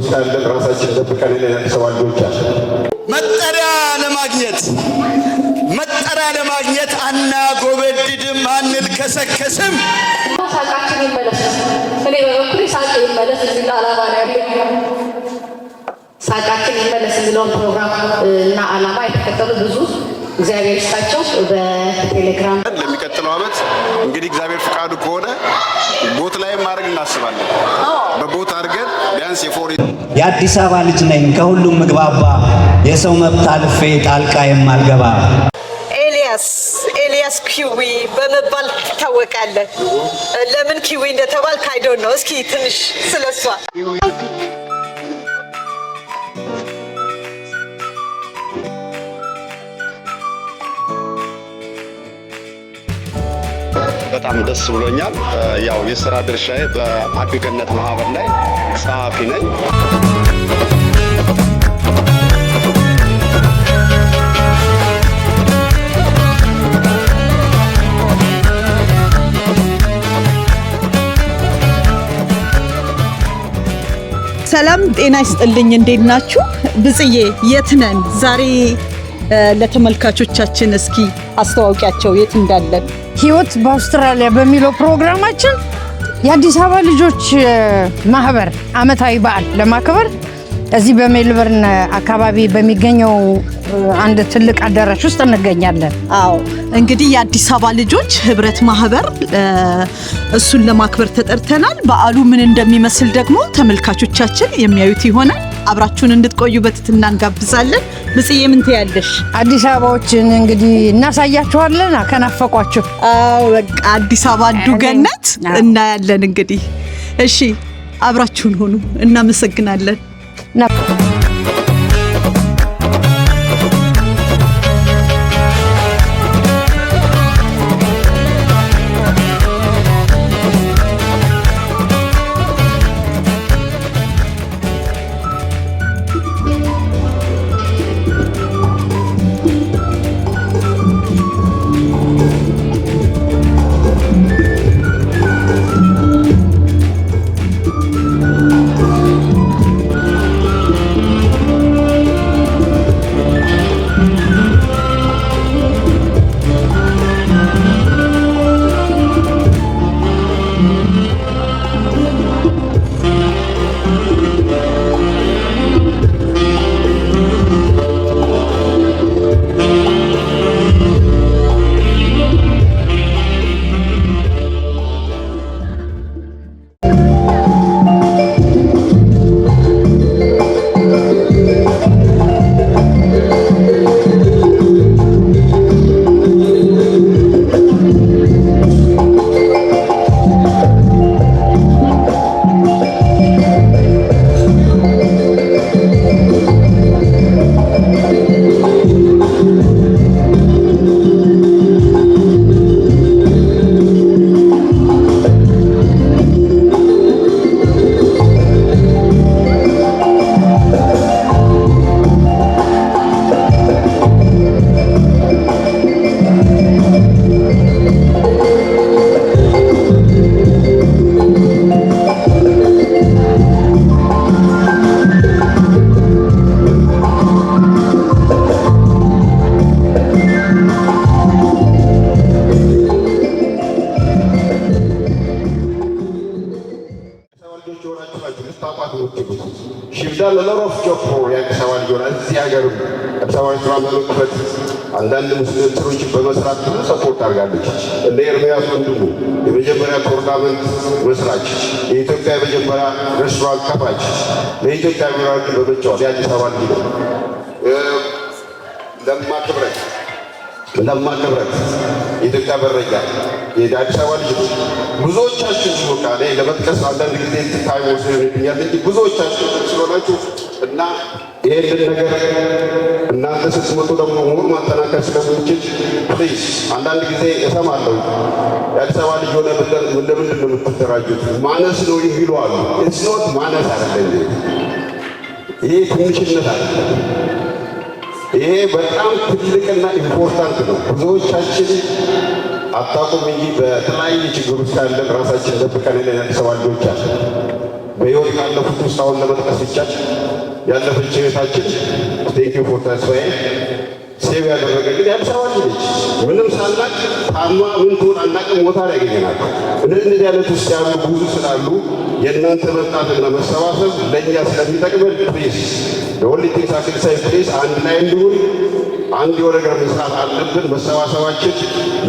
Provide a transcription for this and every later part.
ውስጥ ያለን ራሳችን ደብቀን ያለን ሰዋልጆች አለ መጠሪያ ለማግኘት አናጎበድድም አንልከሰከስም። ሳቃችን ይመለስ። እኔ በበኩሌ ሳቅ ይመለስ የሚል ዓላማ ነው ያለኝ። ሳቃችን ይመለስ የሚለውን ፕሮግራም እና ዓላማ የተከተሉ ብዙ እግዚአብሔር ይስጣቸው በቴሌግራም ለሚቀጥለው ዓመት እንግዲህ እግዚአብሔር ፍቃዱ ከሆነ ቦት ላይ ማድረግ እናስባለን። በቦት አድርገን ቢያንስ የአዲስ አበባ ልጅ ነኝ ከሁሉም ምግባባ የሰው መብት አልፌ ጣልቃ የማልገባ ኤልያስ ኪዊ በመባል ትታወቃለህ። ለምን ኪዊ እንደተባልክ አይ ዶንት ኖ። እስኪ ትንሽ ስለሷ በጣም ደስ ብሎኛል። ያው የሥራ ድርሻዬ በአግገነት ማህበር ላይ ጸሐፊ ነኝ። ሰላም ጤና ይስጥልኝ። እንዴት ናችሁ? ብጽዬ የት ነን ዛሬ? ለተመልካቾቻችን እስኪ አስተዋውቂያቸው የት እንዳለን። ህይወት በአውስትራሊያ በሚለው ፕሮግራማችን የአዲስ አበባ ልጆች ማህበር አመታዊ በዓል ለማክበር እዚህ በሜልበርን አካባቢ በሚገኘው አንድ ትልቅ አዳራሽ ውስጥ እንገኛለን። አዎ እንግዲህ የአዲስ አበባ ልጆች ህብረት ማህበር እሱን ለማክበር ተጠርተናል። በዓሉ ምን እንደሚመስል ደግሞ ተመልካቾቻችን የሚያዩት ይሆናል። አብራችሁን እንድትቆዩ በትህትና እንጋብዛለን። ብጽዬ ምን ትያለሽ? አዲስ አበባዎችን እንግዲህ እናሳያችኋለን ከናፈቋችሁ። አዎ በቃ አዲስ አበባ ዱገነት እናያለን እንግዲህ። እሺ አብራችሁን ሆኑ። እናመሰግናለን። Shifda lot of job for young Sawan Jonas, Yagar, Sawan Travel, and then the Muslim Truchi Bamasrat support our garbage. And there we are going to do. The Vijayapura program was Raj. He took the Vijayapura restaurant Kapach. They took the Vijayapura to the Chor, Yan Sawan. The Makabrat. He took the Vijayapura. He died Sawan. Buzo churches who can, they never cast out the time was in Buzo churches, and now, now this is what the movement and I please, and then you say, Samalo, that's how you will never put the right. Manners no Hiluan, it's not manners are he commissioned that. But I'm thinking important. Buzo churches. አጣቁም እንጂ በተለያየ ችግር ውስጥ ያለ ራሳችን ደብቀን ሰዋልጆች አለ በሕይወት ካለፉት ውስጥ አሁን ለመጥቀስ ይቻል ያለፈች እህታችን ቴንኪ ፎር ተስፋዬ ሴቭ ያደረገልን የአዲስ አበባ ልጅ ነች። ምንም ሳናቅ ታማ ምን ትሆን አናቅም ቦታ ላይ ያገኘናል። እንደዚህ አይነት ውስጥ ያሉ ብዙ ስላሉ የእናንተ መምጣትና መሰባሰብ ለእኛ ስለሚጠቅመን ፕሊዝ ለወሊቲንግ ሳክሪፋይስ ፕሊዝ አንድ ላይ እንዲሁን አንድ የሆነ ነገር መስራት አለብን። መሰባሰባችን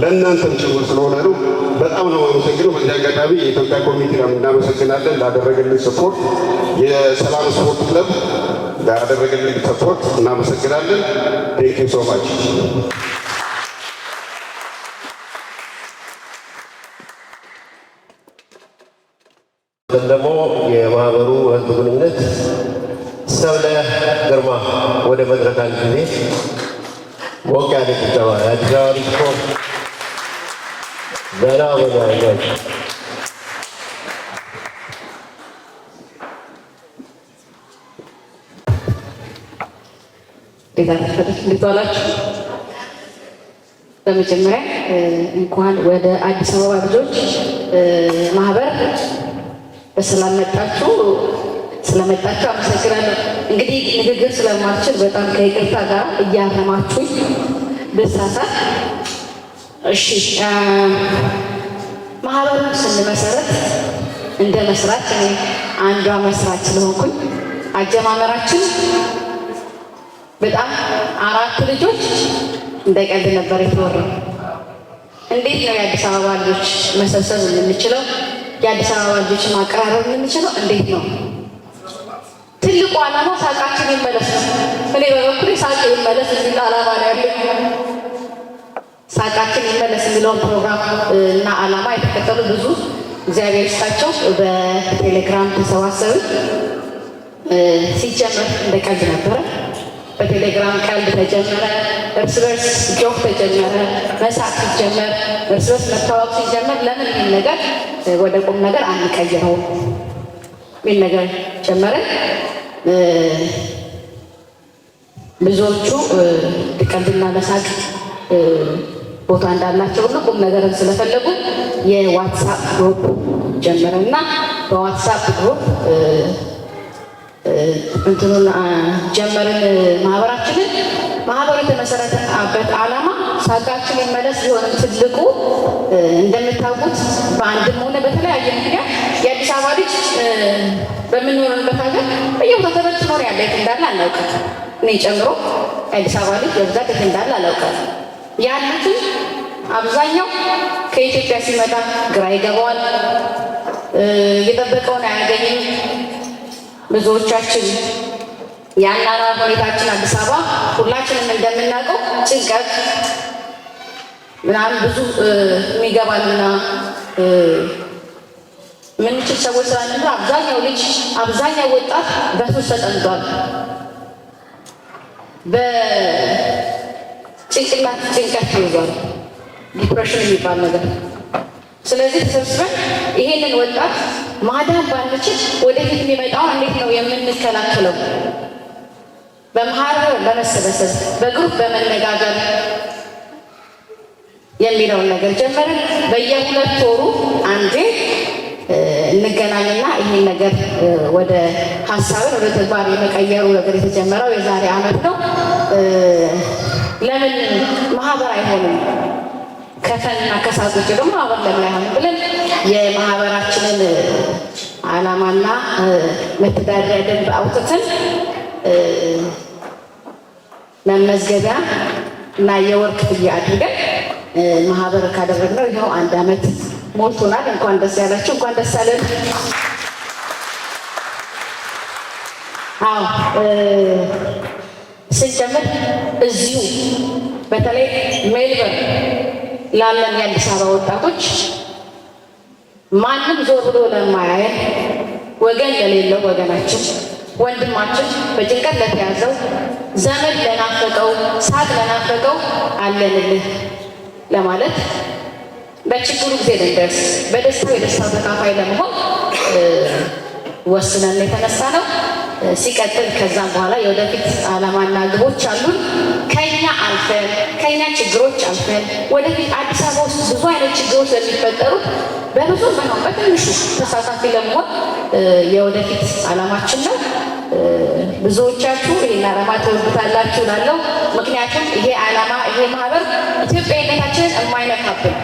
ለእናንተም ጭምር ስለሆነ ነው። በጣም ነው የማመሰግነው። በዚህ አጋጣሚ የኢትዮጵያ ኮሚቴ እናመሰግናለን ላደረገልን ሰፖርት፣ የሰላም ስፖርት ክለብ ላደረገልን ሰፖርት እናመሰግናለን። ቴንክ ዩ ሶ ማች። ደግሞ የማህበሩ ህዝብ ግንኙነት ሰብለ ግርማ ወደ መድረክ አንድ ጊዜ ሞቅ ያለ ጭብጨባ። የአዲስ አበባ ልጅ እኮ ገና ወዳጃች እንዴት ዋላችሁ? በመጀመሪያ እንኳን ወደ አዲስ አበባ ልጆች ማህበር በሰላም መጣችሁ። ስለመጣችሁ አመሰግናለሁ። እንግዲህ ንግግር ስለማልችል በጣም ከይቅርታ ጋር እያረማችሁኝ ብሳሳት። እሺ፣ ማህበሩን ስንመሰረት እንደ መስራች እኔ አንዷ መስራች ስለሆንኩኝ አጀማመራችን በጣም 4 ልጆች እንደ ቀልድ ነበር የተወራው። እንዴት ነው የአዲስ አበባ ልጆች መሰብሰብ የምንችለው? የአዲስ አበባ ልጆች ማቀራረብ የምንችለው እንዴት ነው? ትልቁ ዓላማ ሳቃችን ይመለስ ነው። እኔ በበኩሌ ሳቅ ይመለስ የሚል ዓላማ ነው ያለኝ። ሳቃችን ይመለስ የሚለውን ፕሮግራም እና ዓላማ የተከተሉ ብዙ እግዚአብሔር ይስጣቸው በቴሌግራም ተሰባሰብን። ሲጀመር እንደ ቀልድ ነበረ። በቴሌግራም ቀልድ ተጀመረ፣ እርስ በርስ ጆክ ተጀመረ፣ መሳቅ ሲጀመር፣ እርስ በርስ መታወቅ ሲጀመር ለምን ይህን ነገር ወደ ቁም ነገር አንቀይረው የሚል ነገር ጀመረን። ብዙዎቹ ቀልድና መሳቅ ቦታ እንዳላቸው ሁሉ ቁም ነገርን ስለፈለጉ የዋትሳፕ ግሩፕ ጀመረና በዋትሳፕ ግሩፕ እንትኑን ጀመርን ማህበራችንን። ማህበሩ የተመሰረተበት ዓላማ ሳቃችን ይመለስ ቢሆንም ትልቁ እንደምታውቁት በአንድም ሆነ በተለያየ ምክንያት የአዲስ አበባ ልጅ በምንኖርበት ሀገር በየቦታ ተበትኖ ነው ያለ። የት እንዳለ አናውቅም። እኔ ጨምሮ የአዲስ አበባ ልጅ በብዛት የት እንዳለ አላውቅም። ያሉትን አብዛኛው ከኢትዮጵያ ሲመጣ ግራ ይገባዋል፣ የጠበቀውን አያገኝም። ብዙዎቻችን የአኗኗር ሁኔታችን አዲስ አበባ ሁላችንም እንደምናውቀው ጭንቀት ምናምን ብዙ የሚገባልና ምንችል ሰዎች ስላለ አብዛኛው ልጅ አብዛኛው ወጣት በሱስ ተጠምዷል፣ በጭንቅላት ጭንቀት ይዟል፣ ዲፕሬሽን የሚባል ነገር። ስለዚህ ተሰብስበን ይሄንን ወጣት ማዳን ባንችል ወደፊት የሚመጣውን እንዴት ነው የምንከላከለው? በማህበር በመሰበሰብ በግሩፕ በመነጋገር የሚለውን ነገር ጀመርን። በየ2 ወሩ አንዴ እንገናኝና ይህን ነገር ወደ ሀሳብን ወደ ተግባር የመቀየሩ ነገር የተጀመረው የዛሬ ዓመት ነው። ለምን ማህበር አይሆንም? ከፈንና ከሳቅ ውጭ ደግሞ ማህበር ለምን አይሆንም ብለን የማህበራችንን ዓላማና መተዳደሪያ ደንብ አውጥተን መመዝገቢያ እና የወር ክፍያ አድርገን ማህበር ካደረግነው ይኸው 1 ዓመት ሞልቶናል። እንኳን ደስ ያላችሁ፣ እንኳን ደስ አለን። አዎ ስንጀምር እዚሁ በተለይ ሜልበርን ላለን የአዲስ አበባ ወጣቶች ማንም ዞር ብሎ ለማያየን ወገን ለሌለው ወገናችን፣ ወንድማችን፣ በጭንቀት ለተያዘው ዘመድ ለናፈቀው፣ ሳቅ ለናፈቀው አለንልህ ለማለት በችግሩ ጊዜ ልንደርስ በደስታው የደስታው ተካፋይ ለመሆን ወስነን የተነሳ ነው። ሲቀጥል ከዛም በኋላ የወደፊት ዓላማና ግቦች አሉን። ከኛ አልፈን ከኛ ችግሮች አልፈን ወደፊት አዲስ አበባ ውስጥ ብዙ አይነት ችግሮች ስለሚፈጠሩ በብዙ ነው በትንሹ ተሳታፊ ለመሆን የወደፊት ዓላማችን ነው። ብዙዎቻችሁ ይሄን ዓላማ ተወዱታላችሁ ላለው ምክንያቱም ይሄ ዓላማ ይሄ ማህበር ኢትዮጵያዊነታችንን የማይነካብን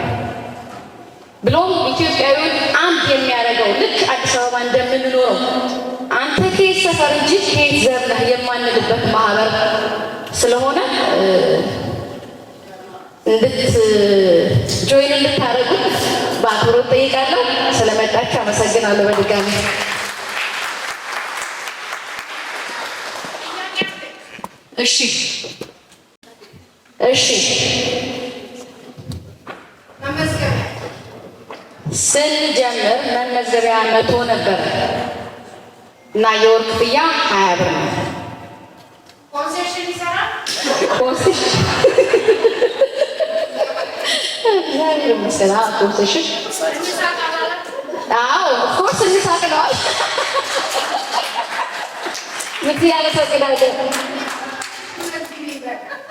ብሎም ኢትዮጵያዊውን አንድ የሚያደርገው ልክ አዲስ አበባ እንደምንኖረው አንተ ከየት ሰፈር እንጂ ከየት ዘር ነህ የማንልበት ማህበር ስለሆነ ጆይን እንድታደርጉ በአክብሮት ጠይቃለሁ። ስለመጣችሁ አመሰግናለሁ በድጋሚ። እሺ ስንጀምር መመዝገቢያ 100 ነበር እና የወር ክፍያ 20 ብር ነው። ኮንሴሽን ይሰራል። ኮንሴሽን ኦፍኮርስ እንሳቅለዋል። ምክንያት ያመሰግናለን።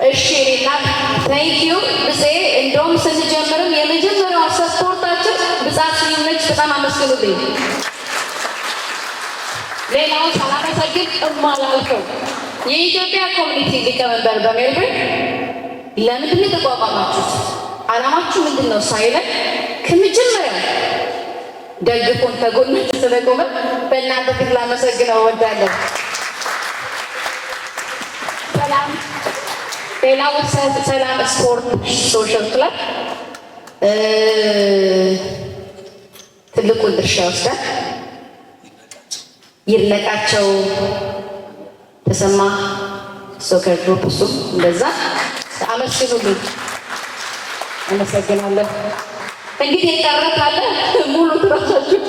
እሺ እናት ታንኪዩ ብዜ እንደውም ስንጀምርም የመጀመሪያው ሰፖርታችን ብዛት ሲነች በጣም አመስግኑልኝ። ሌላው ሳላመሰግን እማላልፈው የኢትዮጵያ ኮሚኒቲ ሊቀመንበር በሜልበርን ለምንድን ነው የተቋቋማችሁት? ዓላማችሁ ምንድን ነው ሳይለን ከመጀመሪያው ደግፎን ከጎናችን ስለቆመ በእናንተ ፊት ላመሰግነው እወዳለሁ። ሌላው ሰላም ስፖርት ሶሻል ክለብ ትልቁን ድርሻ ወስዳል። ይድነቃቸው ተሰማ ሶከር ግሩፕ እሱ እንደዛ አመስግኑልኝ። አመሰግናለሁ። እንግዲህ የቀረ ካለ ሙሉ ትራሳችሁ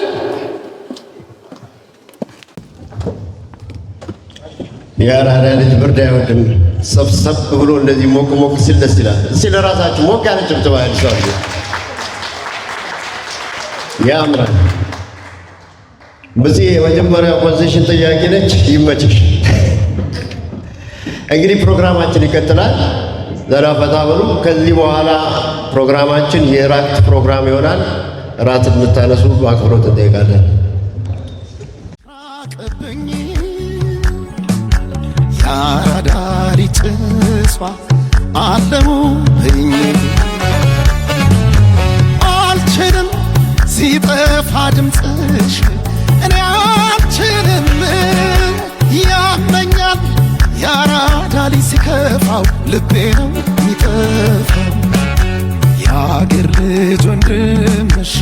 የአራዳ ልጅ ብርድ አይወድም። ሰብሰብ ብሎ እንደዚህ ሞቅ ሞቅ ሲል ደስ ይላል። እስኪ ለራሳችሁ ሞቅ ያለ ጭብጨባ ያልሰዋል። ያምራል። በዚህ የመጀመሪያው ኮንሴሽን ጥያቄ ነች። ይመችሽ። እንግዲህ ፕሮግራማችን ይቀጥላል። ዘና ፈታ ብሉ። ከዚህ በኋላ ፕሮግራማችን የራት ፕሮግራም ይሆናል። ራት እንድታነሱ በአክብሮት እንጠይቃለን። ያራዳሪ ጭሷ አለሙኝ አልችልም ሲጠፋ ድምፅሽ እኔ አልችልም ያመኛል ያራዳሊ ሲከፋው ልቤ ነው ሚጠፋው የአገር ልጅ ወንድምሽ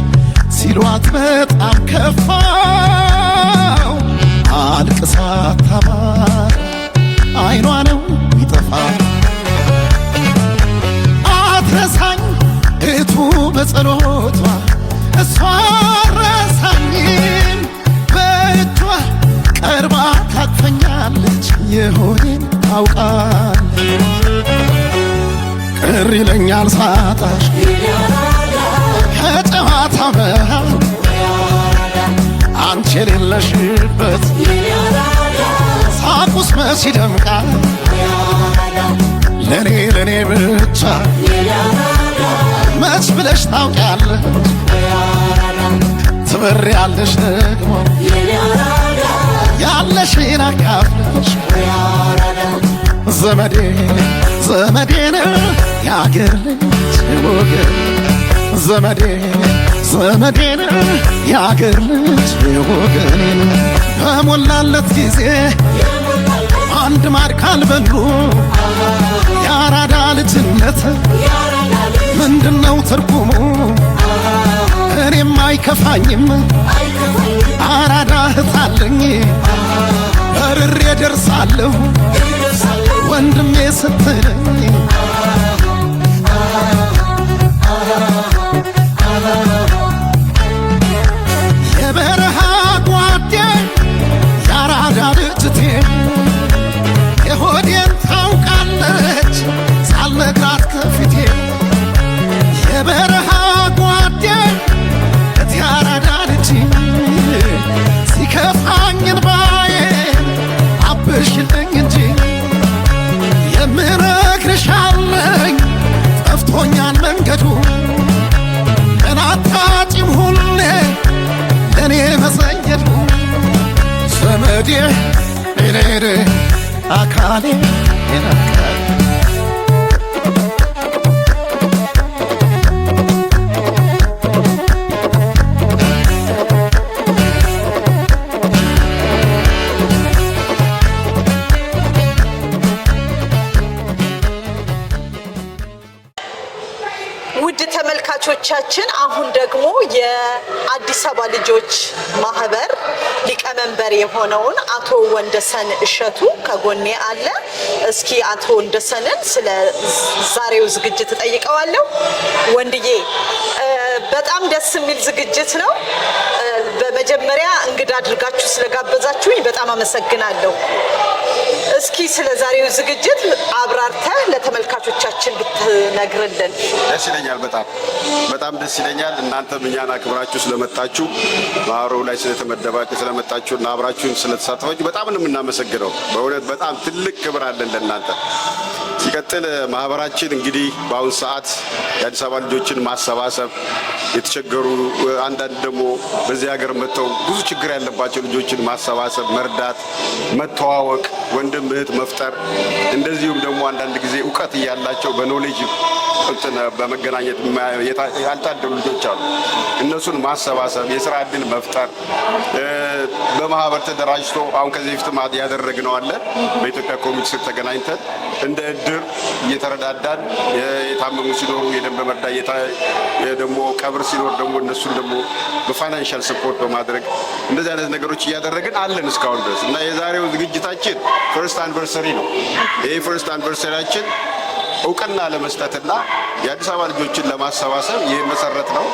ሲሏት በጣም ከፋው አልቅሳ ታባራ አይኗ ነው ሚጠፋ አትረሳኝ እቱ በጸሎቷ እሷ ረሳኝም በእጇ ቀርባ ታቅፈኛለች የሆኔን ታውቃለች ቅር ይለኛል ሳጣሽ ከጨዋታ መሃል አንቺ የሌለሽበት ሳቁስ መች ይደምቃል ለኔ ብቻ መች ብለሽ ታውቂያለሽ ትበሪያለሽ ደግሞ ያለሽን አካፍለሽ ዘመዴን ያገር ልጅ ወገን ዘመዴን ያገር ልጅ ወገኔን በሞላለት ጊዜ አንድ ማር ካልበሉ የአራዳ ልጅነት ምንድነው ትርጉሙ? እኔም አይከፋኝም አራዳ እህት አለኝ በርሬ ደርሳለሁ ወንድሜ ስትለኝ የበረሃ ጓዴ ያራዳ ልጅቴ የሆዴን ታውቃለች ሳልነግራት ከፊቴ የበረሃ ጓዴ እቲ ያራዳ ልጅ ሲከፋኝ እንባዬ አብሽልኝ እንጂ የምነግርሽ ቃሌ ይነካል ውድ ተመልካቾቻችን አሁን ደግሞ የአዲስ አበባ ልጆች ማህበር ሊቀመንበር የሆነውን አቶ ወንደሰን እሸቱ ከጎኔ አለ። እስኪ አቶ ወንደሰንን ስለ ዛሬው ዝግጅት ጠይቀዋለሁ። ወንድዬ በጣም ደስ የሚል ዝግጅት ነው። በመጀመሪያ እንግዳ አድርጋችሁ ስለጋበዛችሁኝ በጣም አመሰግናለሁ። እስኪ ስለ ዛሬው ዝግጅት አብራርተህ ለተመልካቾቻችን ብትነግርልን። ደስ ይለኛል። በጣም ደስ ይለኛል። እናንተም እኛን አክብራችሁ ስለመጣችሁ ማህበሩ ላይ ስለተመደባችሁ ስለመጣችሁ እና አብራችሁን ስለተሳተፋችሁ በጣም ነው የምናመሰግነው። በእውነት በጣም ትልቅ ክብር አለን ለእናንተ። ሲቀጥል ማህበራችን እንግዲህ በአሁን ሰዓት የአዲስ አበባ ልጆችን ማሰባሰብ የተቸገሩ አንዳንድ ደግሞ በዚህ ሀገር መጥተው ብዙ ችግር ያለባቸው ልጆችን ማሰባሰብ፣ መርዳት፣ መተዋወቅ፣ ወንድም እህት መፍጠር እንደዚሁም ደግሞ አንዳንድ ጊዜ እውቀት እያላቸው በኖሌጅ በመገናኘት ያልታደሉ ልጆች አሉ። እነሱን ማሰባሰብ፣ የስራ እድል መፍጠር፣ በማህበር ተደራጅቶ አሁን ከዚህ በፊት ያደረግነው አለ። በኢትዮጵያ ኮሚቴ ስር ተገናኝተን እንደ እድር እየተረዳዳን የታመሙ ሲኖሩ የደም በመርዳት ደግሞ ቀብር ሲኖር ደግሞ እነሱን ደግሞ በፋይናንሻል ሰፖርት በማድረግ እንደዚህ አይነት ነገሮች እያደረግን አለን እስካሁን ድረስ እና የዛሬው ዝግጅታችን ፈርስት አንቨርሰሪ ነው። ይሄ ፈርስት አንቨርሰሪያችን እውቅና ለመስጠትና የአዲስ አበባ ልጆችን ለማሰባሰብ ይህ መሰረት ነው።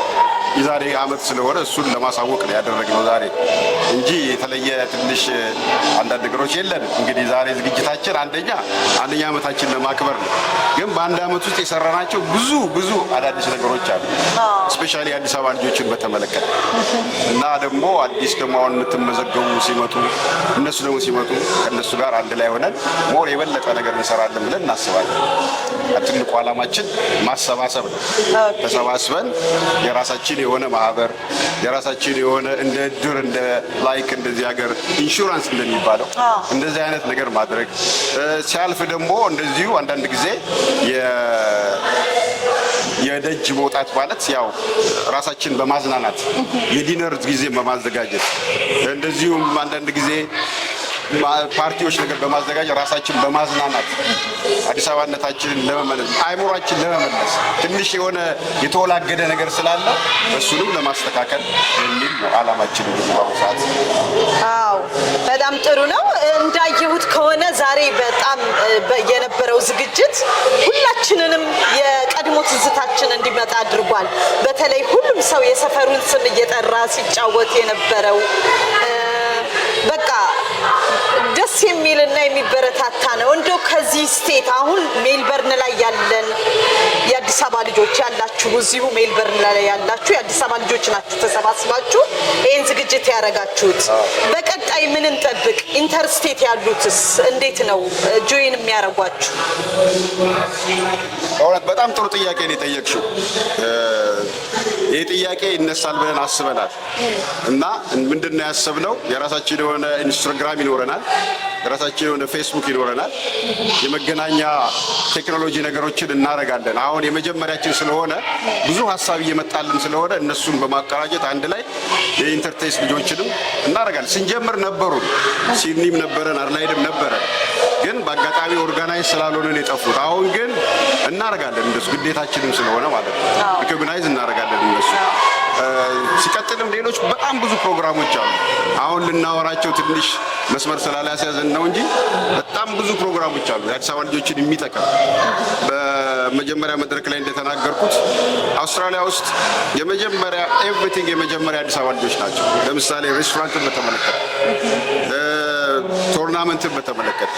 የዛሬ አመት ስለሆነ እሱን ለማሳወቅ ነው ያደረግነው ዛሬ እንጂ የተለየ ትንሽ አንዳንድ ነገሮች የለንም። እንግዲህ ዛሬ ዝግጅታችን አንደኛ አመታችን ለማክበር ነው። ግን በአንድ አመት ውስጥ የሰራናቸው ብዙ አዳዲስ ነገሮች አሉ። ስፔሻሊ የአዲስ አበባ ልጆችን በተመለከተ እና ደግሞ አዲስ ደግሞ አሁን የምትመዘገቡ ሲመጡ እነሱ ደግሞ ሲመጡ ከነሱ ጋር አንድ ላይ ሆነን ሞር የበለጠ ነገር እንሰራለን ብለን እናስባለን። ትልቁ ዓላማችን ማሰባሰብ ነው። ተሰባስበን የራሳችን የሆነ ማህበር የራሳችን የሆነ እንደ እድር እንደ ላይክ እንደዚህ ሀገር ኢንሹራንስ እንደሚባለው እንደዚህ አይነት ነገር ማድረግ ሲያልፍ ደግሞ እንደዚሁ አንዳንድ ጊዜ የደጅ መውጣት ማለት ያው ራሳችን በማዝናናት የዲነር ጊዜ በማዘጋጀት እንደዚሁም አንዳንድ ጊዜ ፓርቲዎች ነገር በማዘጋጀት ራሳችን በማዝናናት አዲስ አበባነታችንን ለመመለስ አይሞራችን ለመመለስ ትንሽ የሆነ የተወላገደ ነገር ስላለ እሱንም ለማስተካከል የሚል ነው ዓላማችን ነው ሰዓት። አዎ በጣም ጥሩ ነው። እንዳየሁት ከሆነ ዛሬ በጣም የነበረው ዝግጅት ሁላችንንም የቀድሞ ትዝታችን እንዲመጣ አድርጓል። በተለይ ሁሉም ሰው የሰፈሩን ስም እየጠራ ሲጫወት የነበረው በቃ ደስ የሚልና የሚበረታታ ነው። እንደው ከዚህ ስቴት አሁን ሜልበርን ላይ ያለን የአዲስ አበባ ልጆች ያላችሁ እዚሁ ሜልበርን ላይ ያላችሁ የአዲስ አበባ ልጆች ናችሁ ተሰባስባችሁ ይህን ዝግጅት ያደረጋችሁት። በቀጣይ ምን እንጠብቅ? ኢንተርስቴት ያሉትስ እንዴት ነው ጆይን የሚያደርጓችሁ? በጣም ጥሩ ጥያቄ ነው የጠየቅሽው። ይህ ጥያቄ ይነሳል ብለን አስበናል እና ምንድነው ያሰብነው የራሳችን የሆነ ኢንስታግራም ይኖረናል፣ የራሳችን የሆነ ፌስቡክ ይኖረናል። የመገናኛ ቴክኖሎጂ ነገሮችን እናደርጋለን። አሁን የመጀመሪያችን ስለሆነ ብዙ ሀሳብ እየመጣልን ስለሆነ እነሱን በማቀራጀት አንድ ላይ የኢንተርቴስ ልጆችንም እናደርጋለን። ስንጀምር ነበሩን፣ ሲድኒም ነበረን፣ አድላይድም ነበረን። ግን በአጋጣሚ ኦርጋናይዝ ስላልሆነን የጠፉት። አሁን ግን እናደርጋለን፣ እንደሱ ግዴታችንም ስለሆነ ማለት ነው። ሪኮግናይዝ እናደርጋለን እነሱ። ሲቀጥልም ሌሎች በጣም ብዙ ፕሮግራሞች አሉ። አሁን ልናወራቸው ትንሽ መስመር ስላላስያዘን ነው እንጂ በጣም ብዙ ፕሮግራሞች አሉ የአዲስ አበባ ልጆችን የሚጠቅም። በመጀመሪያ መድረክ ላይ እንደተናገርኩት አውስትራሊያ ውስጥ የመጀመሪያ ኤቭሪቲንግ የመጀመሪያ አዲስ አበባ ልጆች ናቸው። ለምሳሌ ሬስቶራንትን በተመለከተ፣ ቶርናመንትን በተመለከተ፣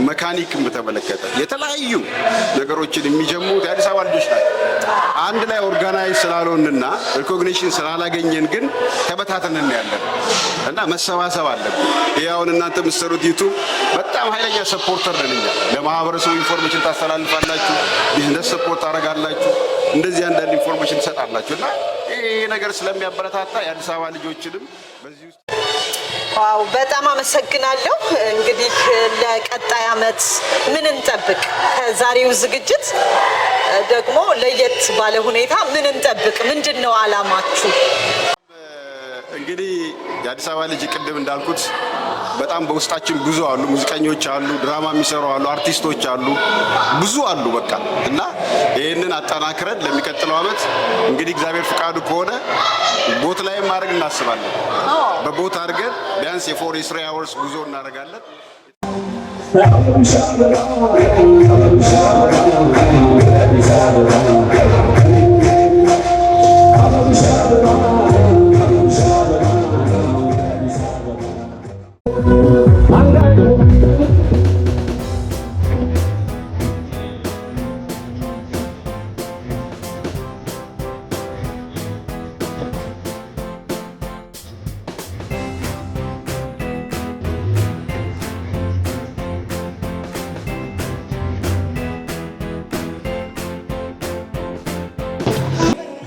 መካኒክን በተመለከተ የተለያዩ ነገሮችን የሚጀምሩት የአዲስ አበባ ልጆች ናቸው። አንድ ላይ ኦርጋናይዝ ስላልሆንና ሪኮግኒሽን ስላላገኘን ግን ተበታተንን ያለን እና መሰባሰብ አለብን። ይሄ አሁን እናንተ የምትሰሩት ዩቱብ በጣም ኃይለኛ ሰፖርተር ነን እኛ። ለማህበረሰቡ ኢንፎርሜሽን ታስተላልፋላችሁ፣ ቢዝነስ ሰፖርት ታደርጋላችሁ፣ እንደዚህ አንዳንድ ኢንፎርሜሽን ትሰጣላችሁ እና ይሄ ነገር ስለሚያበረታታ የአዲስ አበባ ልጆችንም በዚህ ውስጥ ዋው በጣም አመሰግናለሁ። እንግዲህ ለቀጣይ አመት ምን እንጠብቅ? ከዛሬው ዝግጅት ደግሞ ለየት ባለ ሁኔታ ምን እንጠብቅ? ምንድነው አላማችሁ? እንግዲህ የአዲስ አበባ ልጅ ቅድም እንዳልኩት በጣም በውስጣችን ብዙ አሉ፣ ሙዚቀኞች አሉ፣ ድራማ የሚሰሩ አሉ፣ አርቲስቶች አሉ፣ ብዙ አሉ በቃ እና ይህንን አጠናክረን ለሚቀጥለው አመት እንግዲህ እግዚአብሔር ፍቃዱ ከሆነ ቦት ላይ ማድረግ እናስባለን። በቦት አድርገን ቢያንስ የ3 hours ጉዞ እናደርጋለን።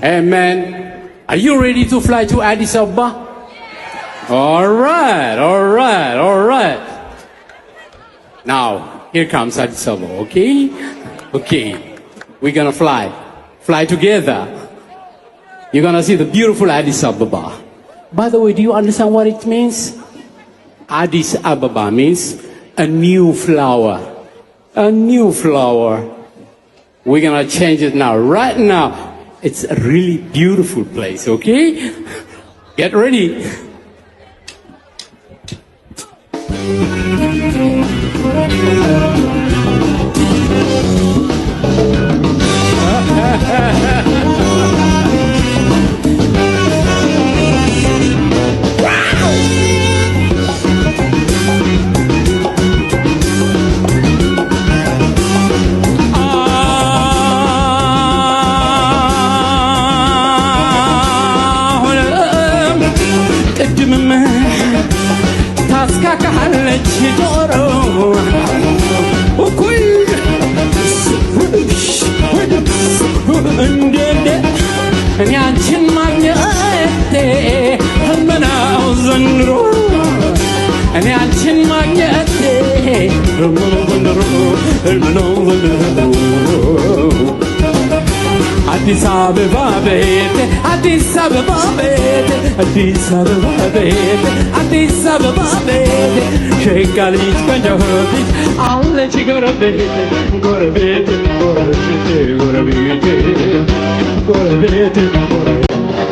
Hey man, are you ready to fly to Addis Ababa? All right, all right, all right. Now, here comes Addis Ababa, okay? Okay, we're gonna fly together. You're gonna see the beautiful Addis Ababa. By the way, do you understand what it means? Addis Ababa means a new flower. A new flower. We're gonna change it now, right now. It's a really beautiful place, okay? Get ready. Addis Ababa bete, Addis Ababa bete, Addis Ababa bete, Addis Ababa bete. Şekerlik kancahotik, alle çigara bete, gora bete, gora bete, gora bete, gora bete, gora bete.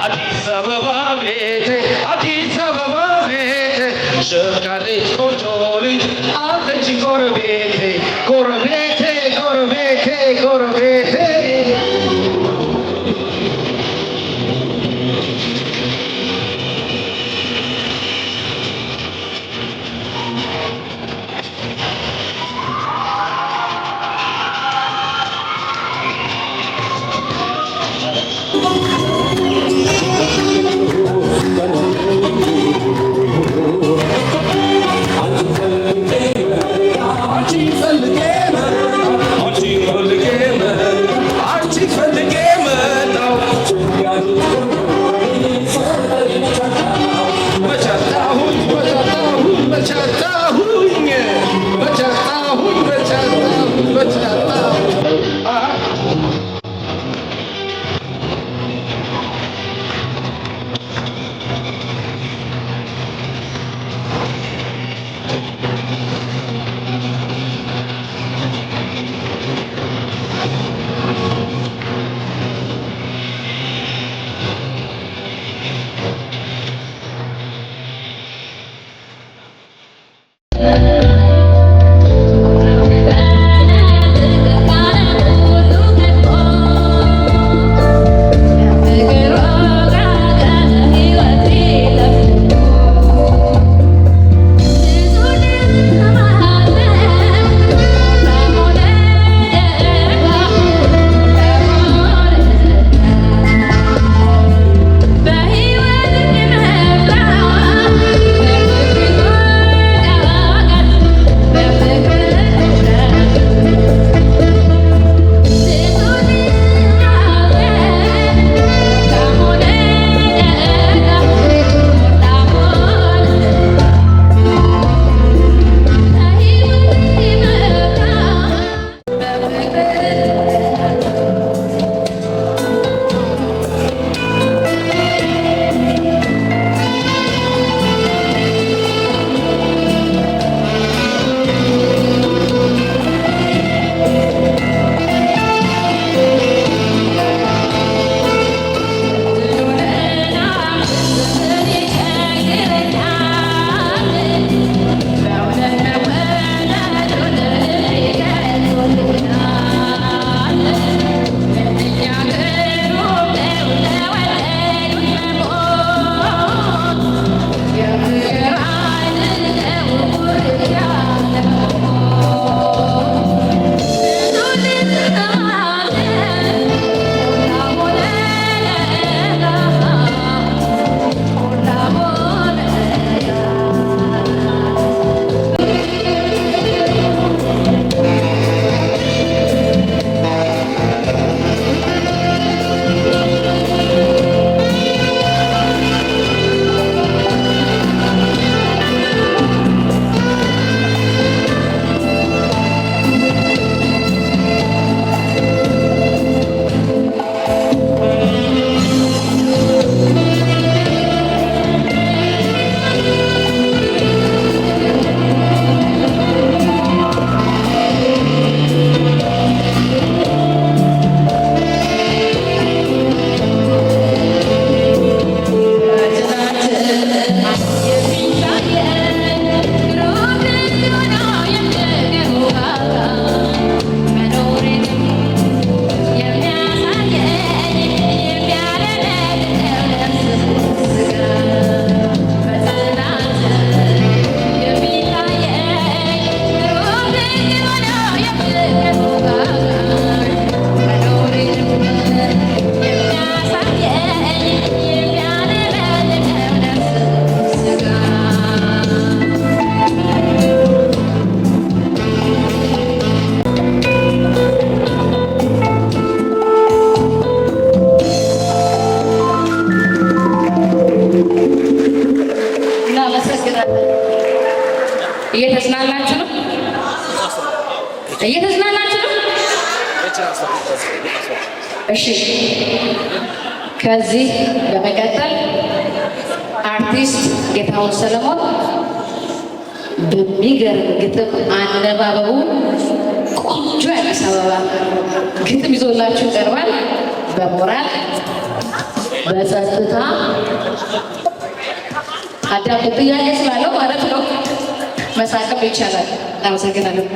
Addis Ababa bete, Addis Ababa bete. Şekerlik koçoli, alle çigara bete, gora bete, gora bete, gora bete. Addis Ababa እየተዝናናችሁ ነው? እየተዝናናችሁ ነው? እሺ ከዚህ በመቀጠል አርቲስት ጌታሁን ሰለሞን በሚገርም ግጥም አነባበቡ ቆንጆ የአዲስ አበባ ግጥም ይዞላችሁ ቀርቧል። በሞራል በጸጥታ አዳም ጥያቄ ስላለው ማለት ነው መሳቅም ይቻላል። እናመሰግናለን።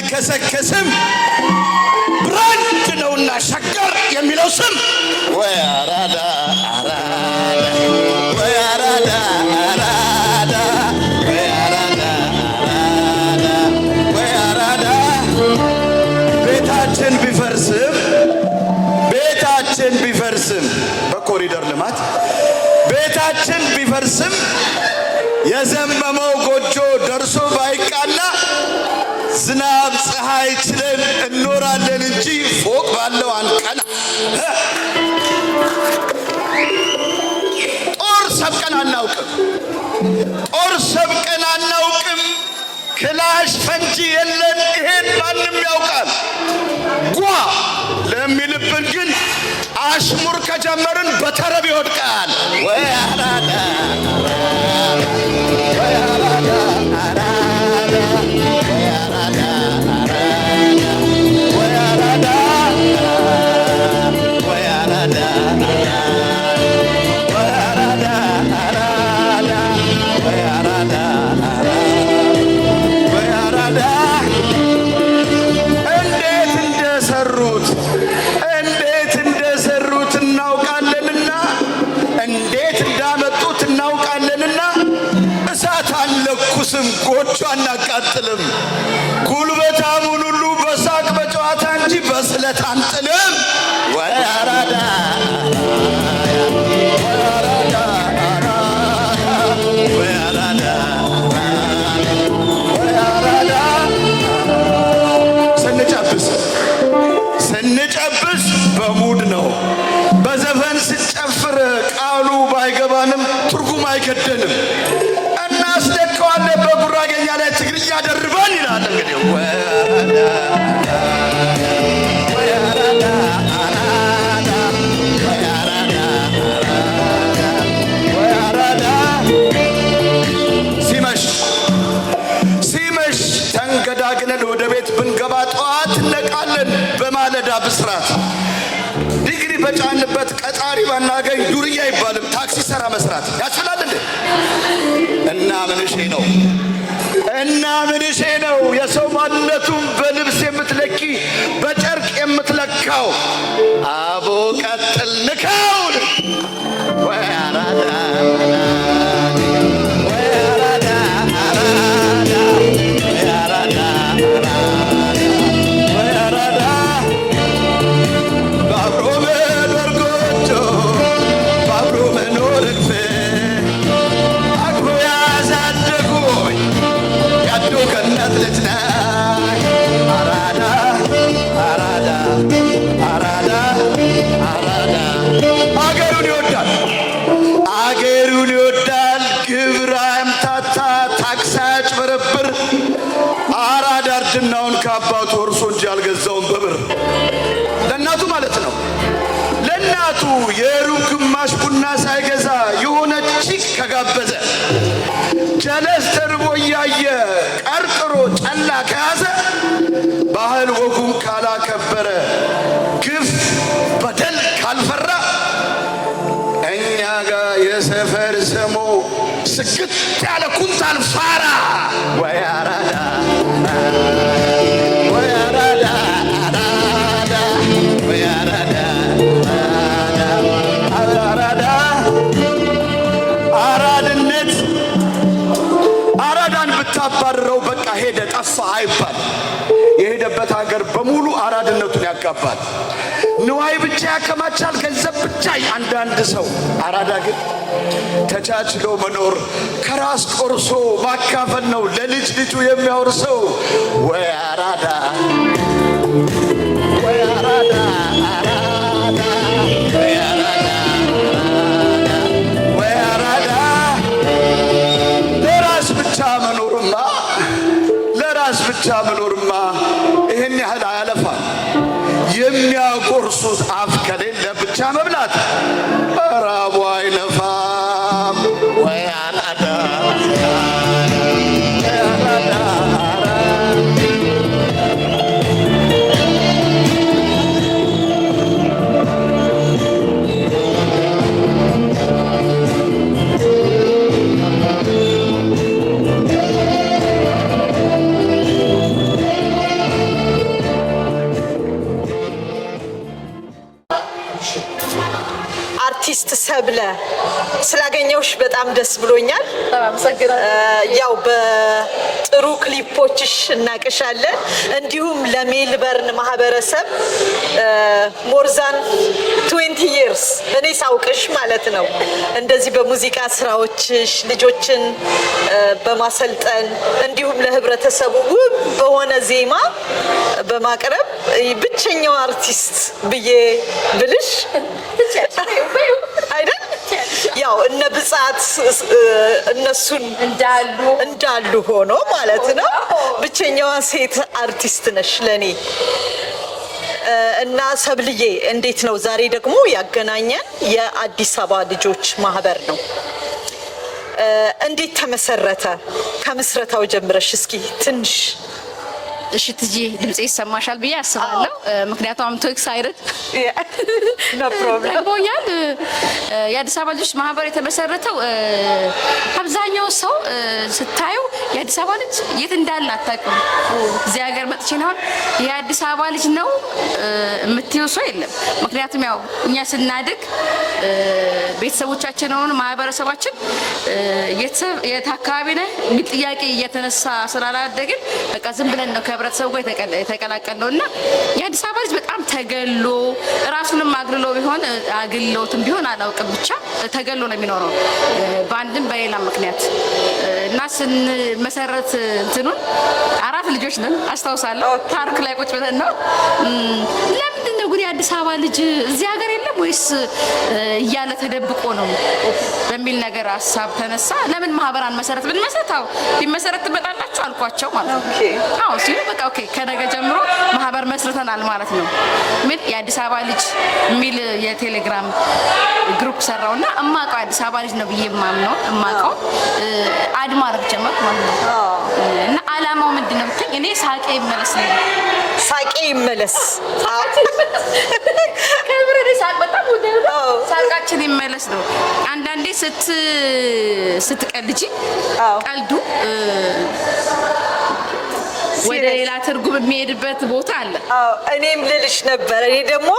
ከሰከስም ብራንድ ነውና ሸገር የሚለው ስም ወይ አራዳ አራዳ ወይ አራዳ አራዳ ወይ አራዳ አራዳ ወይ አራዳ ቤታችን ቢፈርስም በኮሪደር ልማት ቤታችን ቢፈርስም የዘመመው ጎጆ ደርሶ ባይቃና ዝናብ ፀሐይ ችለን እንኖራለን እንጂ ፎቅ ባለው አንቀና። ጦር ሰብቀን አናውቅም። ክላሽ ፈንጂ የለን፣ ይሄን ማንም ያውቃል። ጓ ለሚልብን ግን አሽሙር ከጀመርን በተረብ ይወድቃል። ወይ አራዳ ወይ አራዳ እንዴት እንደሰሩት እናውቃለንና እንዴት እንዳመጡት እናውቃለንና እሳት አንለኩስም፣ ጎጆ አናቃጥልም። ጉልበታሙን ሁሉ በሳቅ በጨዋታ እንጂ በስለት አንጥልም። ወይ አራዳ ስንጨብስ በሙድ ነው። በዘፈን ስንጨፍር ቃሉ ባይገባንም ትርጉም አይገደንም። እናስደቀዋለን በጉራጌኛ ላይ ትግርኛ ደርበን ይላል። እንግዲህ ሲመሽ ተንገዳግነን ወደ ቤት ብንገባ ጠዋት እነቃለን በማለዳ ብስራት። ዲግሪ በጫንበት ቀጣሪ ባናገኝ ዱርዬ አይባልም ታክሲ ሰራ መስራት ያስፈላል እንዴ? እና ምንሼ ነው የሰው ማንነቱን በልብስ የምትለኪ በጨርቅ የምትለካው። አቦ ቀጥል ንካው ወይ አራዳ አገሩን ይወዳል፣ ግብር አያምታታ፣ ታክስ አያጭበረብር። አራዳ እርድናውን ከአባቱ ወርሶ እንጂ አልገዛውም በብር። ለእናቱ ማለት ነው። ለእናቱ የሩብ ግማሽ ቡና ሳይገዛ የሆነ ቺክ ከጋበዘ፣ ጀለስ ተርቦ እያየ ቀርቅሮ ጨላ ከያዘ፣ ባህል ወጉን ካላከበረ፣ ግፍ በደል ካልፈራ፣ እኛ ጋር የሰፈር ሰሞ ስግት ያለ ኩንታል ፋራ ወይ አራዳ ስታባርረው በቃ ሄደ ጠፋ አይባል። የሄደበት ሀገር በሙሉ አራድነቱን ያጋባል። ንዋይ ብቻ ያከማቻል፣ ገንዘብ ብቻ። አንዳንድ ሰው አራዳ ግን ተቻችሎ መኖር ከራስ ቆርሶ ማካፈል ነው ለልጅ ልጁ የሚያወርሰው። ወይ አራዳ ወይ አራዳ አራዳ ወይ አራዳ ወይ አራዳ። ለራስ ብቻ መኖርማ ይህን ያህል አያለፋል። የሚያጎርሱት አፍ ከሌለ ብቻ መብላት ራቡ አይለፋም። ወይ አራዳ አርቲስት ሰብለ ስላገኘውሽ በጣም ደስ ብሎኛል። ያው በጥሩ ክሊፖችሽ እናቅሻለን። እንዲሁም ለሜልበርን ማህበረሰብ ሞርዛን 20 years እኔ ሳውቅሽ ማለት ነው እንደዚህ በሙዚቃ ስራዎችሽ ልጆችን በማሰልጠን እንዲሁም ለህብረተሰቡ ውብ በሆነ ዜማ በማቅረብ ብቸኛው አርቲስት ብዬ ብልሽ አይደል? ያው እነ ብጻት እነሱን እንዳሉ ሆኖ ማለት ነው ብቸኛዋ ሴት አርቲስት ነሽ ለኔ። እና ሰብልዬ እንዴት ነው ዛሬ ደግሞ ያገናኘን የአዲስ አበባ ልጆች ማህበር ነው። እንዴት ተመሰረተ? ከምስረታው ጀምረሽ እስኪ ትንሽ እሺ ትጂ ድምጼ ይሰማሻል ብዬ አስባለሁ። ምክንያቱም አም ቶ ኤክሳይትድ ኖ ፕሮብሌም ቦያል። የአዲስ አበባ ልጆች ማህበር የተመሰረተው አብዛኛው ሰው ስታዩ የአዲስ አበባ ልጅ የት እንዳለ አታውቅም። እዚህ ሀገር መጥቼ ነው የአዲስ አበባ ልጅ ነው የምትይው ሰው የለም። ምክንያቱም ያው እኛ ስናድግ ቤተሰቦቻችን ሆነ ማህበረሰባችን የት አካባቢ ነህ የሚል ጥያቄ እየተነሳ ስላላደግን በቃ ዝም ብለን ነው ከህብረተሰቡ ጋር የተቀላቀልነው እና የአዲስ አበባ ልጅ በጣም ተገሎ ራሱንም አግልሎ ቢሆን አግሎትም ቢሆን አላውቅም ብቻ ተገሎ ነው የሚኖረው በአንድም በሌላ ምክንያት እና ስንመሰረት እንትኑን 4 ልጆች ነን አስታውሳለሁ። ፓርክ ላይ ቁጭ ብለን ነው ለምንድን ነው ግን የአዲስ አበባ ልጅ እዚህ ሀገር የለም ወይስ እያለ ተደብቆ ነው በሚል ነገር ሀሳብ ተነሳ። ለምን ማህበራን መሰረት ብንመሰረታው ቢመሰረት ትመጣላችሁ አልኳቸው ማለት ነው። አዎ ሲሉ በቃ ኦኬ ከነገ ጀምሮ ማህበር መስርተናል ማለት ነው። ምን የአዲስ አበባ ልጅ የሚል የቴሌግራም ግሩፕ ሰራውና እማቀው አዲስ አበባ ልጅ ነው ብዬ ማምነው እማቀው አድማረግ ጀመርኩ ማለት ነው። እና አላማው ምንድነው ብትይ እኔ ሳቄ ይመለስ ነው። ሳቄ ይመለስ ከብሬ ሳቅ በጣም ወደው ሳቃችን ይመለስ ነው። አንዳንዴ ስትቀልጂ ቀልዱ ወደ ሌላ ትርጉም የሚሄድበት ቦታ አለ። እኔም ልልሽ ነበር። እኔ ደግሞ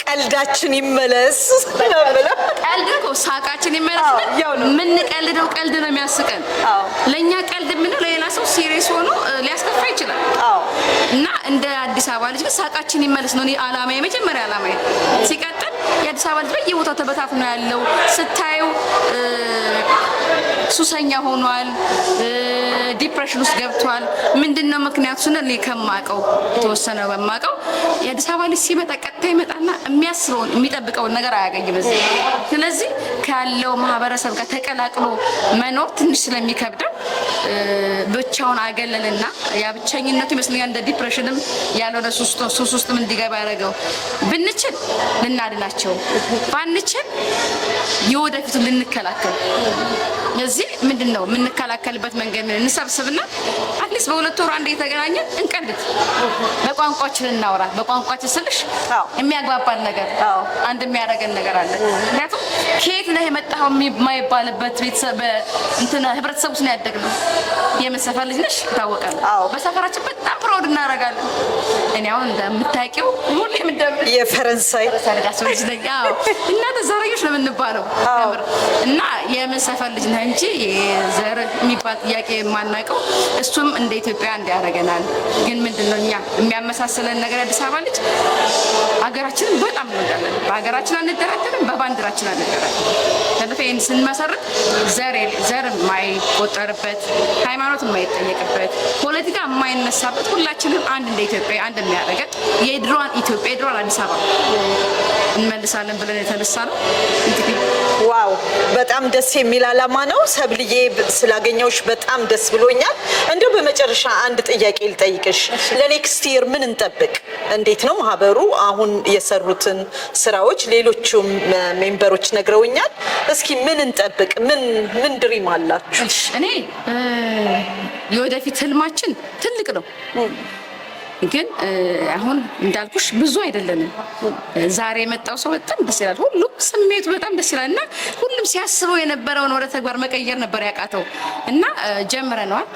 ቀልዳችን ይመለስ ነበር። ቀልድ እኮ ሳቃችን ይመለስ ነው። ምን ቀልደው ቀልድ ነው የሚያስቀን። ለኛ ቀልድ ምን ለሌላ ሰው ሲሪየስ ሆኖ ሊያስከፋ ይችላል። እና እንደ አዲስ አበባ ልጅ ሳቃችን ይመለስ ነው እኔ አላማዬ፣ የመጀመሪያ አላማዬ። ሲቀጥል የአዲስ አበባ ልጅ በየቦታው ተበታትኖ ያለው ስታዩ ሱሰኛ ሆኗል፣ ዲፕሬሽን ውስጥ ገብቷል። ምንድነው ምክንያቱ ስንል እኔ ከማውቀው ተወሰነ በማውቀው የአዲስ አበባ ልጅ ሲመጣ ቀጥታ ይመጣና የሚያስበውን የሚጠብቀውን ነገር አያገኝም እዚህ። ስለዚህ ካለው ማህበረሰብ ጋር ተቀላቅሎ መኖር ትንሽ ስለሚከብደው ብቻውን አገለልና ያ ብቸኝነቱ ይመስለኛል እንደ ዲፕሬሽንም ያልሆነ ሱስ ውስጥም እንዲገባ ያደረገው። ብንችል ልናድናቸው፣ ባንችል የወደፊቱን ልንከላከል እዚህ ምንድነው የምንከላከልበት መንገድ ምን እንሰብስብና አትሊስት በሁለት ወር አንዴ የተገናኘን እንቀልድ፣ በቋንቋችን እናውራ። በቋንቋችን ስልሽ የሚያግባባን ነገር አንድ የሚያደርገን ነገር አለ። ምክንያቱም ከየት ነህ የመጣኸው የማይባልበት ቤተሰብ እንትን ህብረተሰብ ውስጥ ነው ያደግነው። የመሰፈር ልጅ ነሽ ይታወቃል። በሰፈራችን በጣም ፕራውድ እናደርጋለን። እኔ አሁን እንደምታውቂው ሁሌም የፈረንሳይ ልጅ ነኝ። እናንተ ዘረኞች ነው የምንባለው እና የምን ሰፈር ልጅ ነህ እንጂ ዘር የሚባል ጥያቄ የማናውቀው እሱም እንደ ኢትዮጵያ እንዲያደርገናል። ግን ምንድነው እኛ የሚያመሳስለን ነገር አዲስ አበባ ልጅ ሀገራችንን በጣም እንወዳለን። በሀገራችን አንደራደርም፣ በባንዲራችን አንደራደርም። ስለዚህ ስንመሰርት ዘር የማይቆጠርበት ሃይማኖት የማይጠየቅበት ፖለቲካ የማይነሳበት ሁላችንም አንድ እንደ ኢትዮጵያ አንድ የሚያደርገን የድሮዋን ኢትዮጵያ የድሮዋን አዲስ አበባ እንመልሳለን ብለን የተነሳ ነው። እንግዲህ ዋው በጣም ደስ የሚል ዓላማ ነው። ሰብልዬ ስላገኘውሽ በጣም ደስ ብሎኛል። እንደው በመጨረሻ አንድ ጥያቄ ልጠይቅሽ። ለኔክስት ይር ምን እንጠብቅ? እንዴት ነው ማህበሩ አሁን የሰሩትን ስራዎች ሌሎቹም ሜምበሮች ነግረውኛል። እስኪ ምን እንጠብቅ? ምን ድሪም አላችሁ? እኔ የወደፊት ህልማችን ትልቅ ነው። ግን አሁን እንዳልኩሽ ብዙ አይደለንም። ዛሬ የመጣው ሰው በጣም ደስ ይላል። ሁሉም ስሜቱ በጣም ደስ ይላል እና ሁሉም ሲያስበው የነበረውን ወደ ተግባር መቀየር ነበር ያቃተው እና ጀምረነዋል።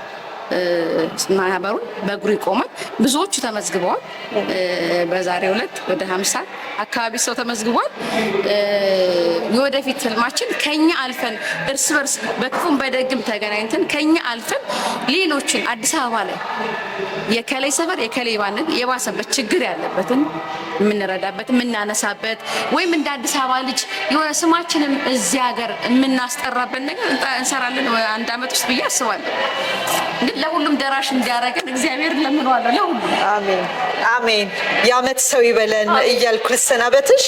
ማህበሩን በእግሩ ይቆማል። ብዙዎቹ ተመዝግበዋል። በዛሬው ዕለት ወደ 50 አካባቢ ሰው ተመዝግቧል። የወደፊት ህልማችን ከኛ አልፈን እርስ በርስ በክፉም በደግም ተገናኝተን ከኛ አልፈን ሌሎችን አዲስ አበባ ላይ የከሌ ሰፈር የከሌ ባንን የባሰበት ችግር ያለበትን የምንረዳበት የምናነሳበት ወይም እንደ አዲስ አበባ ልጅ የሆነ ስማችንም እዚህ ሀገር የምናስጠራበት ነገር እንሰራለን አንድ አመት ውስጥ ብዬ አስባለሁ። ግን ለሁሉም ደራሽ እንዲያደርገን እግዚአብሔር ለምንዋለሁ። ለሁሉም አሜን አሜን። የአመት ሰው ይበለን እያልኩ ልሰናበትሽ።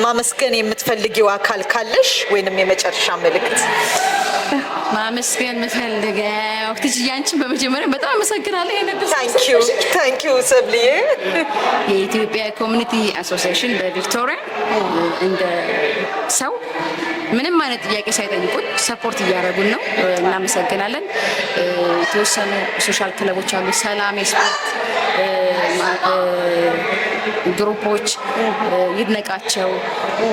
ማመስገን የምትፈልጊው አካል ካለሽ ወይንም የመጨረሻ መልእክት? ማመስገን የምፈልገው ትጅዬ አንቺን በመጀመሪያ በጣም አመሰግናለሁ። ታንክ ዩ ሰብልዬ። የኢትዮጵያ ኮሚኒቲ አሶሲዬሽን በቪክቶሪያ እንደ ሰው ምንም አይነት ጥያቄ ሳይጠይቁን ሰፖርት እያደረጉን ነው። እናመሰግናለን። የተወሰኑ ሶሻል ክለቦች አሉ፣ ሰላም የስፖርት ግሩፖች፣ ይድነቃቸው፣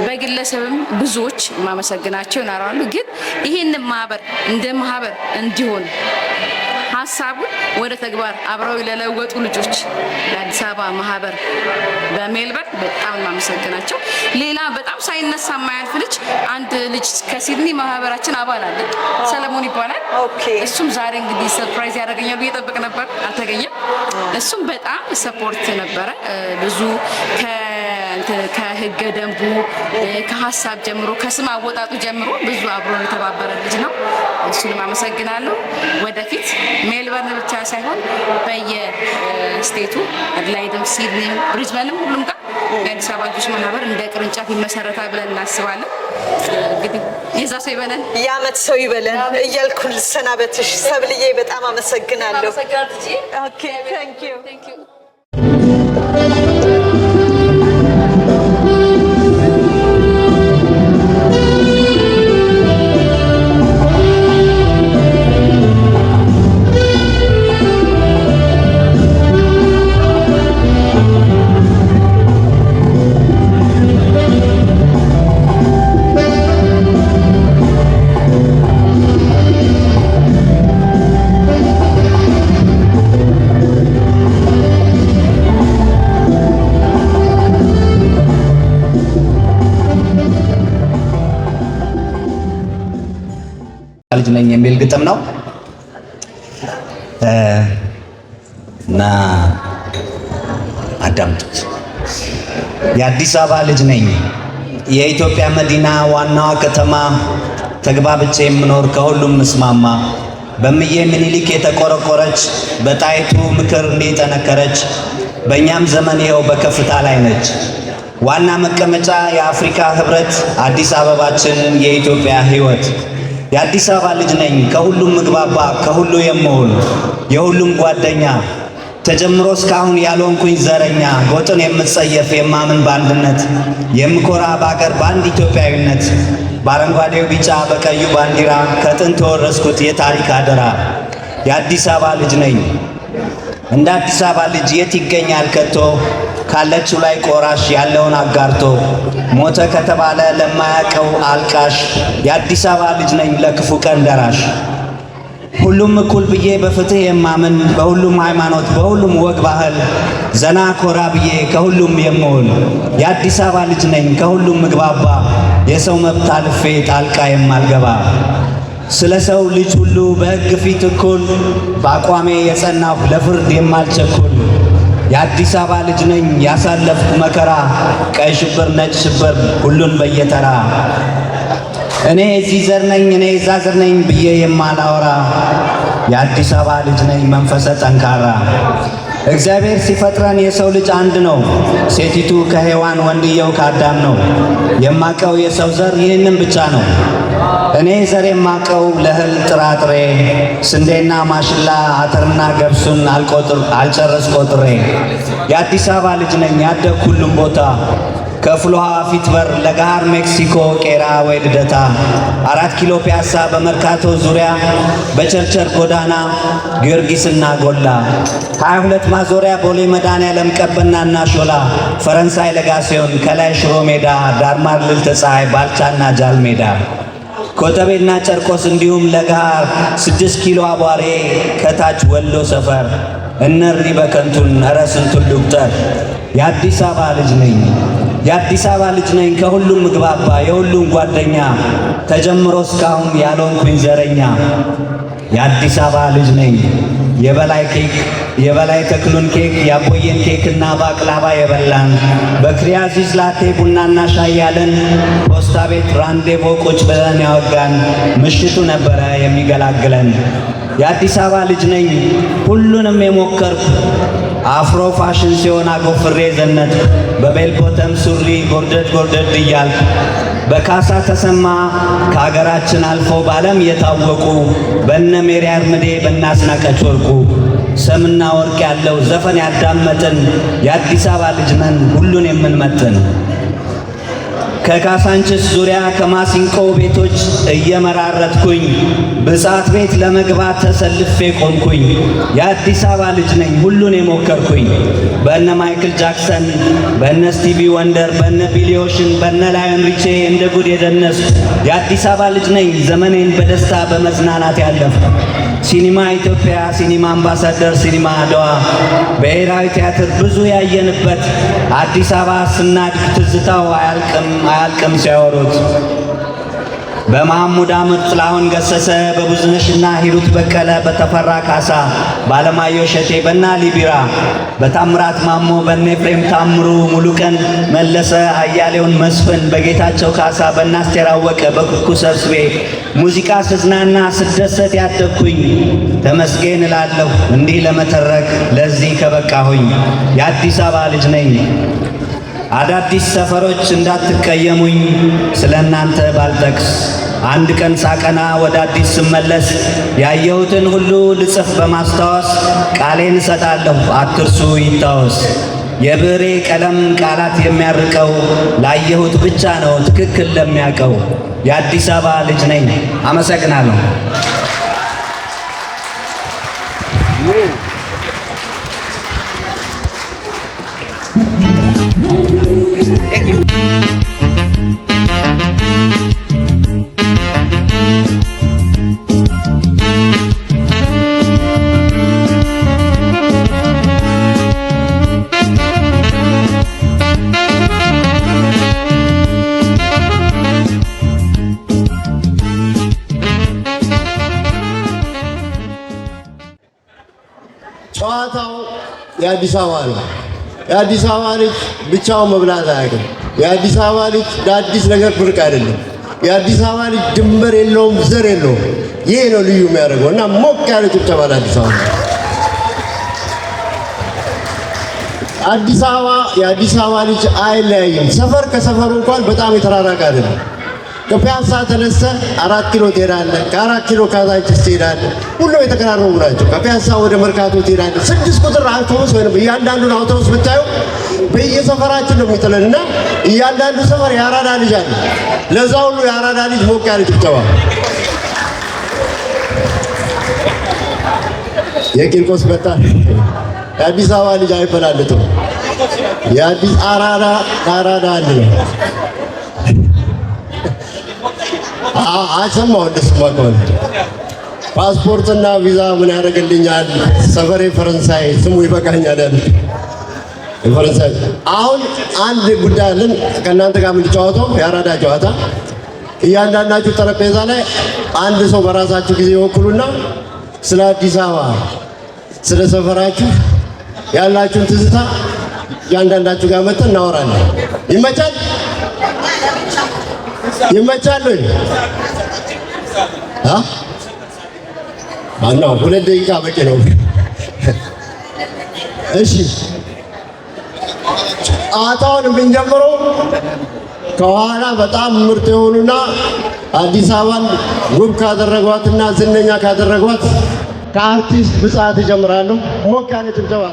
በግለሰብም ብዙዎች ማመሰግናቸው ይኖራሉ። ግን ይሄንን ማህበር እንደ ማህበር እንዲሆን ሀሳቡን ወደ ተግባር አብረው ለለወጡ ልጆች ለአዲስ አበባ ማህበር በሜልበርን በጣም ማመሰግናቸው። ሌላ በጣም ሳይነሳ የማያልፍ ልጅ አንድ ልጅ ከሲድኒ ማህበራችን አባል አለ፣ ሰለሞን ይባላል። እሱም ዛሬ እንግዲህ ሰርፕራይዝ ያደርገኛል ብዬ ጠብቅ ነበር፣ አልተገኘም። እሱም በጣም ሰፖርት ነበረ። ብዙ ከህገ ደንቡ ከሀሳብ ጀምሮ ከስም አወጣጡ ጀምሮ ብዙ አብሮ የተባበረ ልጅ ነው። እሱንም አመሰግናለሁ። ወደፊት ሜልበርን ብቻ ሳይሆን በየስቴቱ አድላይድም፣ ሲድኒም፣ ብሪዝበንም ሁሉም ጋር የአዲስ አበባ ልጆች ማህበር እንደ ቅርንጫፍ ይመሰረታል ብለን እናስባለን። እንግዲህ የዛ ሰው ይበለን፣ የአመት ሰው ይበለን እያልኩ ልሰናበትሽ። ሰብልዬ በጣም አመሰግናለሁ። ኦኬ ታንክ ዩ። ልጅ ነኝ የሚል ግጥም ነው እና አዳምጡት። የአዲስ አበባ ልጅ ነኝ፣ የኢትዮጵያ መዲና ዋናዋ ከተማ፣ ተግባብቼ የምኖር ከሁሉም ምስማማ፣ በምዬ ምኒልክ የተቆረቆረች፣ በጣይቱ ምክር እንዲጠነከረች፣ በእኛም ዘመን ይኸው በከፍታ ላይ ነች። ዋና መቀመጫ የአፍሪካ ህብረት፣ አዲስ አበባችን የኢትዮጵያ ህይወት። የአዲስ አበባ ልጅ ነኝ፣ ከሁሉም ምግባባ፣ ከሁሉ የምውል የሁሉም ጓደኛ፣ ተጀምሮ እስካሁን ያልሆንኩኝ ዘረኛ፣ ጎጥን የምጸየፍ የማምን በአንድነት፣ የምኮራ በአገር በአንድ ኢትዮጵያዊነት፣ በአረንጓዴው ቢጫ በቀዩ ባንዲራ፣ ከጥንት የወረስኩት የታሪክ አደራ። የአዲስ አበባ ልጅ ነኝ። እንደ አዲስ አበባ ልጅ የት ይገኛል ከቶ? ካለችው ላይ ቆራሽ ያለውን አጋርቶ፣ ሞተ ከተባለ ለማያቀው አልቃሽ፣ የአዲስ አበባ ልጅ ነኝ ለክፉ ቀን ደራሽ። ሁሉም እኩል ብዬ በፍትህ የማምን፣ በሁሉም ሃይማኖት በሁሉም ወግ ባህል፣ ዘና ኮራ ብዬ ከሁሉም የምውል የአዲስ አበባ ልጅ ነኝ ከሁሉም ምግባባ፣ የሰው መብት አልፌ ጣልቃ የማልገባ ስለ ሰው ልጅ ሁሉ በሕግ ፊት እኩል በአቋሜ የጸናሁ ለፍርድ የማልቸኩል የአዲስ አበባ ልጅ ነኝ ያሳለፍኩ መከራ ቀይ ሽብር ነጭ ሽብር ሁሉን በየተራ እኔ እዚህ ዘር ነኝ እኔ እዛ ዘር ነኝ ብዬ የማላወራ የአዲስ አበባ ልጅ ነኝ መንፈሰ ጠንካራ እግዚአብሔር ሲፈጥረን የሰው ልጅ አንድ ነው ሴቲቱ ከሔዋን ወንድየው ከአዳም ነው የማቀው የሰው ዘር ይህንን ብቻ ነው እኔ ዘር የማቀው ለእህል ጥራጥሬ ስንዴና ማሽላ አተርና ገብሱን አልጨረስ ቆጥሬ የአዲስ አበባ ልጅ ነኝ ያደግኩ ሁሉም ቦታ ከፍሎሃ ፊት በር ለጋሃር ሜክሲኮ ቄራ ወይ ልደታ 4 ኪሎ ፒያሳ በመርካቶ ዙሪያ በቸርቸር ጎዳና ጊዮርጊስና ጎላ 22 ማዞሪያ ቦሌ መድኃኔዓለም ቀበናና ሾላ ፈረንሳይ ለጋሲዮን ከላይ ሽሮ ሜዳ ዳርማር ልዕልተ ፀሐይ ባልቻና ጃል ሜዳ ኮተቤና ጨርቆስ እንዲሁም ለጋሃር 6 ኪሎ አቧሬ ከታች ወሎ ሰፈር እነሪ በከንቱን ኧረ ስንቱን ልቁጠር የአዲስ አበባ ልጅ ነኝ የአዲስ አበባ ልጅ ነኝ ከሁሉም ምግባባ የሁሉም ጓደኛ ተጀምሮ እስካሁን ያልሆንኩኝ ዘረኛ የአዲስ አበባ ልጅ ነኝ የበላይ ተክሉን ኬክ ያቦየን ኬክና ባቅላባ የበላን በክሪያዚስ ላቴ ቡናና ሻይ ያለን ፖስታ ቤት ራንዴቮ ቁጭ ብለን ያወጋን ምሽቱ ነበረ የሚገላግለን የአዲስ አበባ ልጅ ነኝ ሁሉንም የሞከርኩ አፍሮ ፋሽን ሲሆን አጎፍሬ ዘነት በቤልቦተም ሱሪ ጎርደድ እያልኩ በካሳ ተሰማ ከሀገራችን አልፎ በዓለም የታወቁ በነ ሜሪ አርምዴ በናስናቀች ወርቁ ሰምና ወርቅ ያለው ዘፈን ያዳመጥን የአዲስ አበባ ልጅ ነን ሁሉን የምንመጥን ከካሳንችስ ዙሪያ ከማሲንቆ ቤቶች እየመራረጥኩኝ ብጻት ቤት ለመግባት ተሰልፌ ቆምኩኝ የአዲስ አበባ ልጅ ነኝ ሁሉን የሞከርኩኝ በነ ማይክል ጃክሰን በነ ስቲቪ ወንደር በነ ቢሊ ኦሽን በነ ላዮን ሪቼ እንደ ጉድ የደነስኩ የአዲስ አበባ ልጅ ነኝ ዘመኔን በደስታ በመዝናናት ያለፍኩ ሲኒማ ኢትዮጵያ ሲኒማ አምባሳደር ሲኒማ አድዋ ብሔራዊ ቲያትር ብዙ ያየንበት አዲስ አበባ ስናድግ ትዝታው አያልቅም ሲያወሩት በመሐሙድ አህመድ ጥላሁን ገሰሰ በብዙነሽና ሂሩት በቀለ በተፈራ ካሳ ባለማየሁ እሸቴ በና ሊቢራ በታምራት ማሞ በነ ኤፍሬም ታምሩ ሙሉቀን መለሰ አያሌውን መስፍን በጌታቸው ካሳ በና አስቴር አወቀ በኩኩ ሰብስቤ ሙዚቃ ስዝናና ስደሰት ያደግኩኝ ተመስገን እላለሁ እንዲህ ለመተረክ ለዚህ ከበቃሁኝ የአዲስ አበባ ልጅ ነኝ አዳዲስ ሰፈሮች እንዳትቀየሙኝ ስለናንተ ባልጠቅስ አንድ ቀን ሳቀና ወደ አዲስ ስመለስ ያየሁትን ሁሉ ልጽፍ በማስታወስ ቃሌን እሰጣለሁ አትርሱ ይታወስ የብሬ ቀለም ቃላት የሚያርቀው ላየሁት ብቻ ነው ትክክል ለሚያውቀው የአዲስ አበባ ልጅ ነኝ አመሰግናለሁ ጨዋታው የአዲስ አበባ ነው። የአዲስ አበባ ልጅ ብቻውን መብላት አያውቅም። የአዲስ አበባ ልጅ ለአዲስ ነገር ብርቅ አይደለም። የአዲስ አበባ ልጅ ድንበር የለውም፣ ዘር የለውም። ይሄ ነው ልዩ የሚያደርገው እና ሞቅ ያለ ጭብጨባ ለአዲስ አበባ። አዲስ አበባ የአዲስ አበባ ልጅ አይለያይም። ሰፈር ከሰፈሩ እንኳን በጣም የተራራቀ አይደለም። ከፒያሳ ተነሰ 4 ኪሎ ትሄዳለህ። ከ4 ኪሎ ካዛንቺስ ትሄዳለህ። ሁሉም የተቀራረቡ ናቸው። ከፒያሳ ወደ መርካቶ ትሄዳለህ። 6 ቁጥር አውቶቡስ ወይም እያንዳንዱን አውቶቡስ ብታዩ በየሰፈራችን ነው የሚጥለን እና እያንዳንዱ ሰፈር የአራዳ ልጅ አለ። ለዛ ሁሉ የአራዳ ልጅ ሞቅ ያለ ጭብጨባ። የቂርቆስ በጣ የአዲስ አበባ ልጅ አይበላለጥም። የአዲስ አራዳ ከአራዳ አንድ ነው። አሰማው እንደስማ ከሆነ ፓስፖርትና ቪዛ ምን ያደርግልኛል? ሰፈሬ ፈረንሳይ ስሙ ይበቃኛል ያለ የፈረንሳይ አሁን አንድ ጉዳይ አለን ከእናንተ ጋር የምንጫወተው የአራዳ ጨዋታ። እያንዳንዳችሁ ጠረጴዛ ላይ አንድ ሰው በራሳችሁ ጊዜ ይወክሉና ስለ አዲስ አበባ ስለ ሰፈራችሁ ያላችሁን ትዝታ እያንዳንዳችሁ ጋር መጥተን እናወራለን። ይመቻል? ይመቻል ወይ? አና 2 ደቂቃ በቂ ነው። እሺ ጨዋታውን የምንጀምረው ከኋላ በጣም ምርጥ የሆኑና አዲስ አበባን ውብ ካደረጓትና ዝነኛ ካደረጓት ከአርቲስት ብጻት ይጀምራሉ። ሞቅ ያለ ጭብጨባ